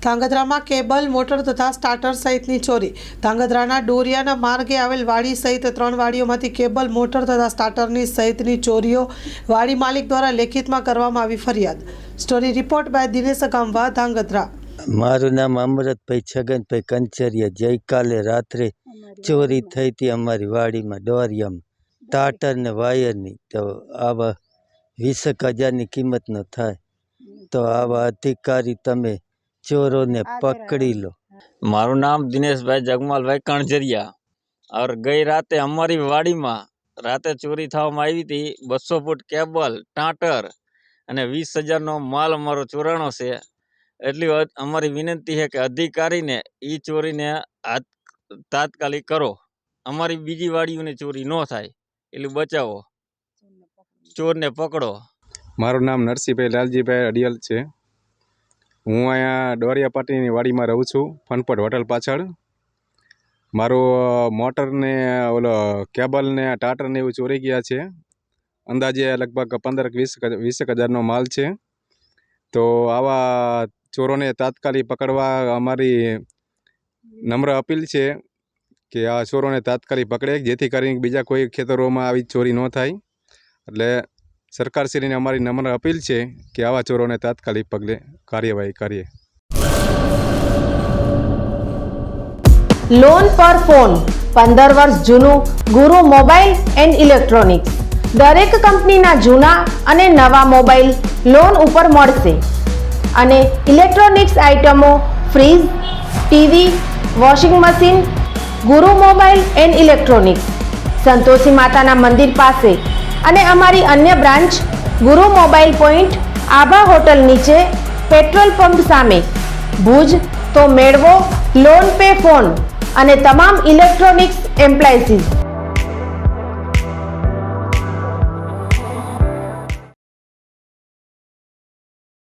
ધાંગધ્રામાં cable, motor તથા starter સહિતની ચોરી. ધાંગધ્રાના ડોરિયાના માર્ગે આવેલ વાડી સહિત 3 વાડીઓમાંથી કેબલ, મોટર તથા સ્ટાર્ટરની સહિતની ચોરીઓ વાડી માલિક દ્વારા લેખિતમાં કરવામાં આવી ફરિયાદ. Story report by Dinesh ગામવા, Dhrangadhra. મારું નામ અમૃતભાઈ છગનભાઈ કંચરિયા. ગઈકાલે રાત્રે ચોરી થઈ હતી અમારી વાડીમાં ડોરિયામાં, સ્ટાર્ટર ને વાયરની. તો આવા 20,000ની કિંમતનો થાય. તો આવા અધિકારી તમે ચોરોને પકડી લો. મારું નામ દિનેશભાઈ જગમાલભાઈ કણજરિયા. और गई राते અમારી વાડીમાં રાતે ચોરી થવામાં આવી હતી. 200 ફૂટ કેબલ, ટાટર અને 20,000નો માલ અમારો ચોરાણો છે. એટલી અમારી વિનંતી છે કે અધિકારીને એ ચોરીને તાત્કાલિક કરો. અમારી બીજી વાડીઓની ચોરી ન થાય એટલું બચાવો, ચોરને પકડો. મારું નામ નરસિંહભાઈ લાલજીભાઈ અડિયલ છે. હું અહીંયા ડોરિયા પાટીની વાડીમાં રહું છું, ફનપટ હોટલ પાછળ. મારું મોટરને ઓલો કેબલને ટાટરને એવું ચોરી ગયા છે. અંદાજે લગભગ 15-20,000નો માલ છે. તો આવા ચોરોને તાત્કાલિક પકડવા અમારી નમ્ર અપીલ છે કે આ ચોરોને તાત્કાલિક પકડે, જેથી કરીને બીજા કોઈ ખેતરોમાં આવી ચોરી ન થાય. એટલે સરકારશ્રીને અમારી નમ્ર અપીલ છે કે આવા ચોરોને તાત્કાલિક પગલે કાર્યવાહી કરીએ. લોન પર ફોન 15 વર્ષ જૂનું ગુરુ મોબાઈલ એન્ડ ઇલેક્ટ્રોનિક્સ. દરેક કંપનીના જૂના અને નવા મોબાઈલ લોન ઉપર મળશે અને ઇલેક્ટ્રોનિક્સ આઇટમો ફ્રીજ, ટીવી, વોશિંગ મશીન. ગુરુ મોબાઈલ એન્ડ ઇલેક્ટ્રોનિક્સ, સંતોષી માતાના મંદિર પાસે અને અમારી અન્ય બ્રાન્ચ ગુરુ મોબાઈલ પોઈન્ટ, આભા હોટલ નીચે, પેટ્રોલ પંપ સામે, ભુજ. તો મેળવો લોન પે ફોન અને તમામ ઇલેક્ટ્રોનિક્સ એપ્લાયન્સીસ.